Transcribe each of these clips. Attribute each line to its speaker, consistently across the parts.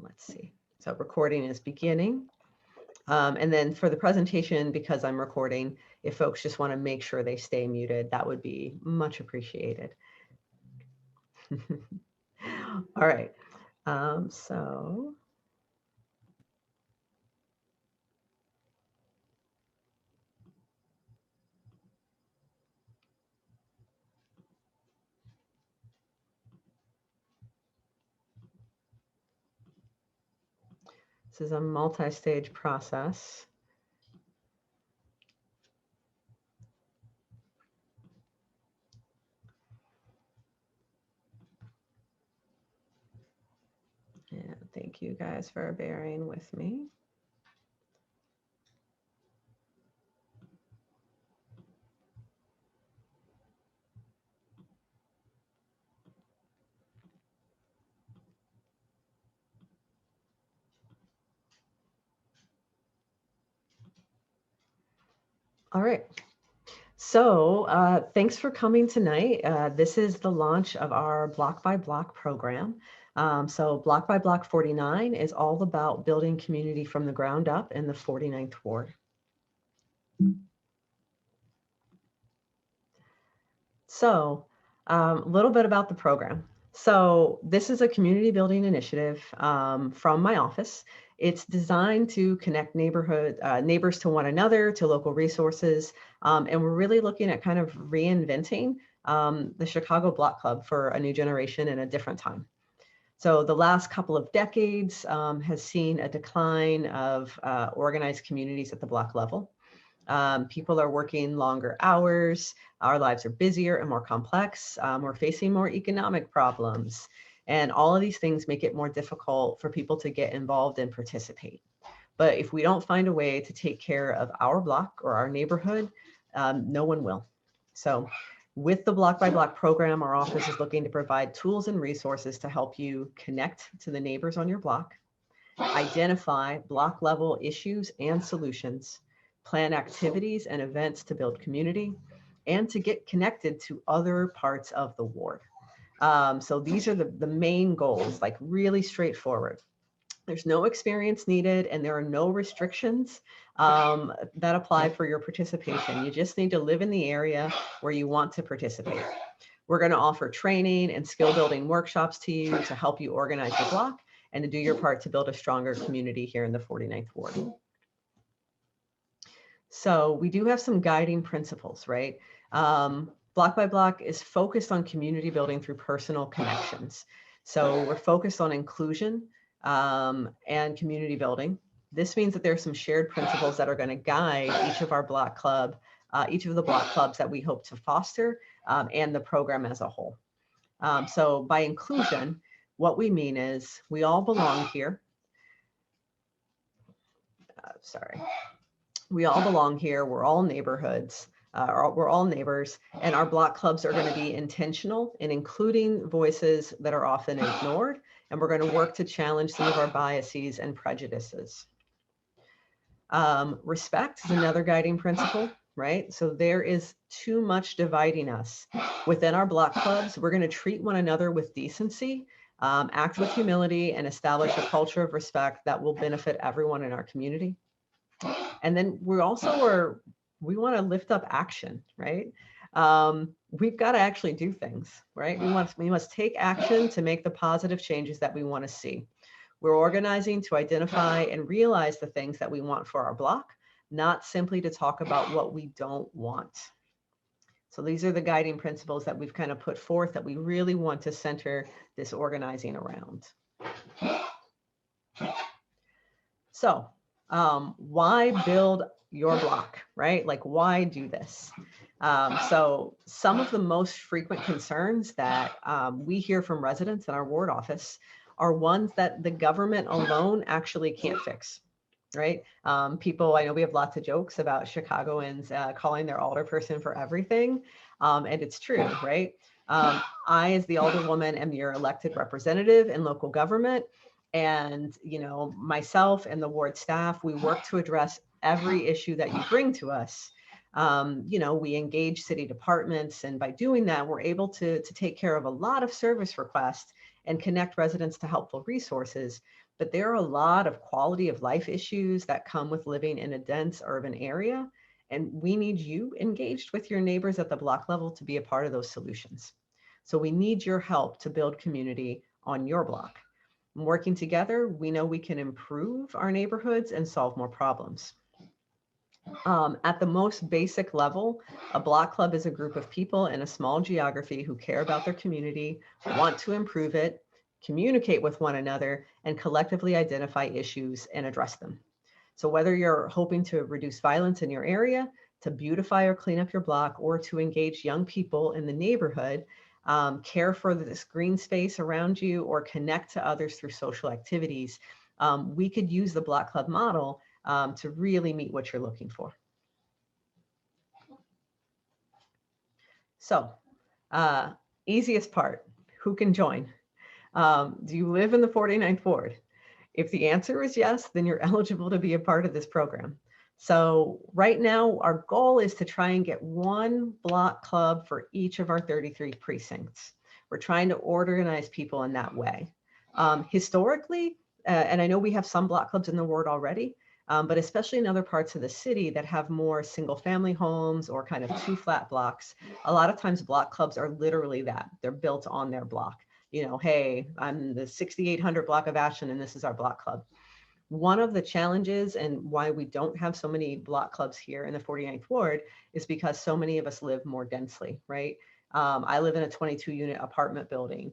Speaker 1: Let's see. So recording is beginning. And then for the presentation, because I'm recording, if folks just want to make sure they stay muted, that would be much appreciated. All right. So this is a multi-stage process. And thank you guys for bearing with me. All right. So thanks for coming tonight. This is the launch of our Block by Block program. So Block by Block 49 is all about building community from the ground up in the 49th Ward. So a little bit about the program. So this is a community building initiative from my office. It's designed to connect neighbors to one another, to local resources, and we're really looking at kind of reinventing the Chicago Block Club for a new generation in a different time. So the last couple of decades has seen a decline of organized communities at the block level. People are working longer hours. Our lives are busier and more complex. We're facing more economic problems. And all of these things make it more difficult for people to get involved and participate. But if we don't find a way to take care of our block or our neighborhood, no one will. So with the Block by Block program, our office is looking to provide tools and resources to help you connect to the neighbors on your block, identify block level issues and solutions, plan activities and events to build community, and to get connected to other parts of the ward. So these are the main goals, like really straightforward. There's no experience needed and there are no restrictions that apply for your participation. You just need to live in the area where you want to participate. We're going to offer training and skill building workshops to you to help you organize your block and to do your part to build a stronger community here in the 49th Ward. So we do have some guiding principles, right? Block by Block is focused on community building through personal connections. So we're focused on inclusion and community building. This means that there are some shared principles that are going to guide each of our block club, each of the block clubs that we hope to foster and the program as a whole. So by inclusion, what we mean is we all belong here. We all belong here. We're all neighborhoods. We're all neighbors, and our block clubs are going to be intentional in including voices that are often ignored, and we're going to work to challenge some of our biases and prejudices. Respect is another guiding principle, right? So there is too much dividing us. Within our block clubs, we're going to treat one another with decency, act with humility, and establish a culture of respect that will benefit everyone in our community. And then we also we want to lift up action, right? We've got to actually do things, right? We must take action to make the positive changes that we want to see. We're organizing to identify and realize the things that we want for our block, not simply to talk about what we don't want. So these are the guiding principles that we've kind of put forth that we really want to center this organizing around. So why build your block, right? Like, why do this? So some of the most frequent concerns that we hear from residents in our ward office are ones that the government alone actually can't fix, right? People, I know we have lots of jokes about Chicagoans calling their alderperson for everything, and it's true, right? I, as the alderwoman, am your elected representative in local government. And, you know, myself and the ward staff, we work to address every issue that you bring to us. You know, we engage city departments, and by doing that, we're able to take care of a lot of service requests and connect residents to helpful resources. But there are a lot of quality of life issues that come with living in a dense urban area. And we need you engaged with your neighbors at the block level to be a part of those solutions. So we need your help to build community on your block. Working together, we know we can improve our neighborhoods and solve more problems. At the most basic level, a block club is a group of people in a small geography who care about their community, want to improve it, communicate with one another, and collectively identify issues and address them. So whether you're hoping to reduce violence in your area, to beautify or clean up your block, or to engage young people in the neighborhood, care for this green space around you, or connect to others through social activities, we could use the block club model to really meet what you're looking for. So, easiest part, who can join? Do you live in the 49th Ward? If the answer is yes, then you're eligible to be a part of this program. So right now, our goal is to try and get one block club for each of our 33 precincts. We're trying to organize people in that way. Historically, and I know we have some block clubs in the ward already, but especially in other parts of the city that have more single family homes or kind of two flat blocks, a lot of times block clubs are literally that. They're built on their block. You know, hey, I'm the 6800 block of Ashland and this is our block club. One of the challenges and why we don't have so many block clubs here in the 49th Ward is because so many of us live more densely, right? I live in a 22 unit apartment building.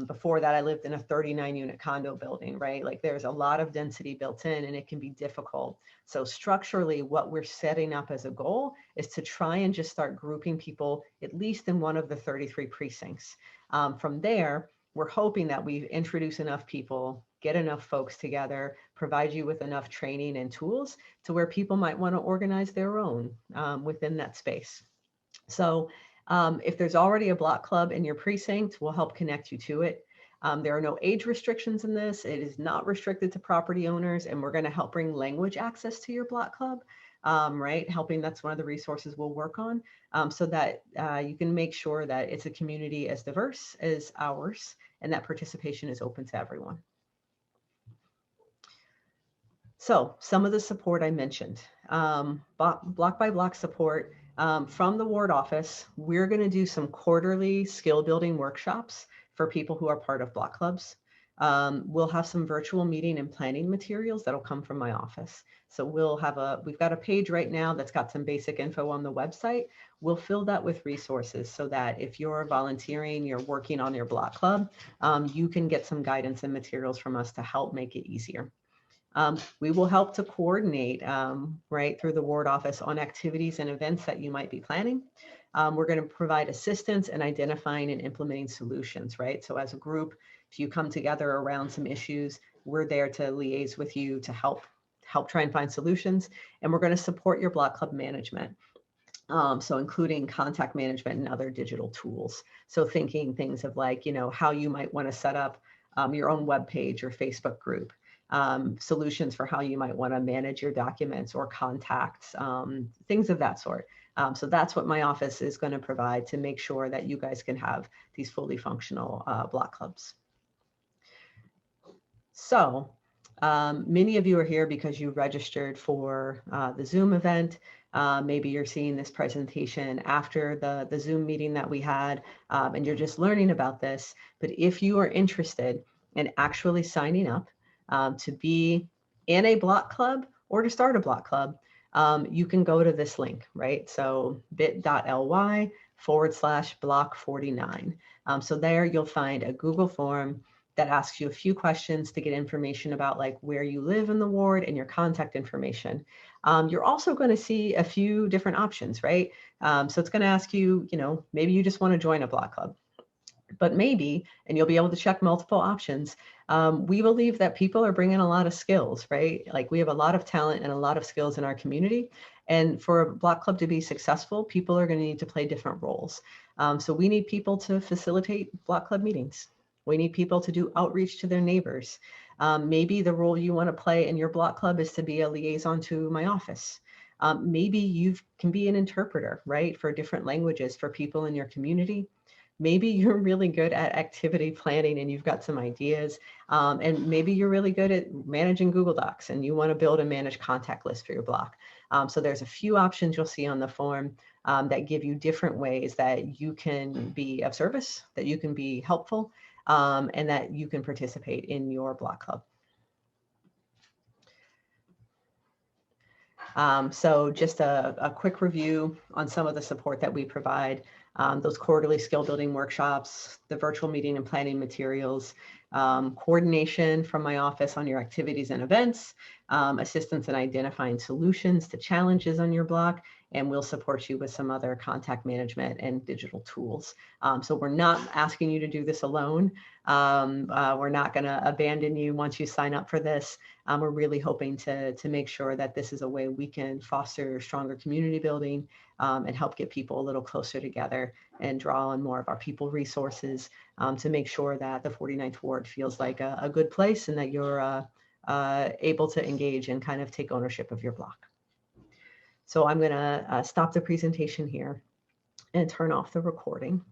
Speaker 1: Before that, I lived in a 39 unit condo building, right? Like there's a lot of density built in and it can be difficult. So structurally, what we're setting up as a goal is to try and just start grouping people at least in one of the 33 precincts. From there, we're hoping that we introduce enough people, get enough folks together, provide you with enough training and tools to where people might want to organize their own within that space. So if there's already a block club in your precinct, we'll help connect you to it. There are no age restrictions in this. It is not restricted to property owners, and we're going to help bring language access to your block club, right? Helping, that's one of the resources we'll work on, so that you can make sure that it's a community as diverse as ours and that participation is open to everyone. So some of the support I mentioned, block by block support from the ward office. We're going to do some quarterly skill building workshops for people who are part of block clubs. We'll have some virtual meeting and planning materials that'll come from my office. So we've got a page right now that's got some basic info on the website. We'll fill that with resources so that if you're volunteering, you're working on your block club, you can get some guidance and materials from us to help make it easier. We will help to coordinate right through the ward office on activities and events that you might be planning. We're going to provide assistance in identifying and implementing solutions, right? So as a group, if you come together around some issues, we're there to liaise with you to help try and find solutions. And we're going to support your block club management. So including contact management and other digital tools. So thinking things of like, you know, how you might want to set up your own web page or Facebook group. Solutions for how you might want to manage your documents or contacts, things of that sort. So that's what my office is going to provide to make sure that you guys can have these fully functional block clubs. So many of you are here because you registered for the Zoom event. Maybe you're seeing this presentation after the Zoom meeting that we had, and you're just learning about this. But if you are interested in actually signing up, to be in a block club or to start a block club, you can go to this link, right? So bit.ly/block49. So there you'll find a Google form that asks you a few questions to get information about like where you live in the ward and your contact information. You're also going to see a few different options, right? So it's going to ask you, you know, maybe you just want to join a block club. But maybe, and you'll be able to check multiple options. We believe that people are bringing a lot of skills, right? Like we have a lot of talent and a lot of skills in our community. And for a block club to be successful, people are going to need to play different roles. So we need people to facilitate block club meetings. We need people to do outreach to their neighbors. Maybe the role you want to play in your block club is to be a liaison to my office. Maybe you can be an interpreter, right? For different languages for people in your community. Maybe you're really good at activity planning and you've got some ideas. And maybe you're really good at managing Google Docs and you want to build and manage contact lists for your block. So there's a few options you'll see on the form that give you different ways that you can be of service, that you can be helpful, and that you can participate in your block club. So just a quick review on some of the support that we provide, those quarterly skill building workshops, the virtual meeting and planning materials, coordination from my office on your activities and events, assistance in identifying solutions to challenges on your block, and we'll support you with some other contact management and digital tools. So we're not asking you to do this alone. We're not going to abandon you once you sign up for this. We're really hoping to make sure that this is a way we can foster stronger community building and help get people a little closer together and draw on more of our people resources to make sure that the 49th Ward feels like a good place and that you're able to engage and kind of take ownership of your block. So I'm going to stop the presentation here and turn off the recording.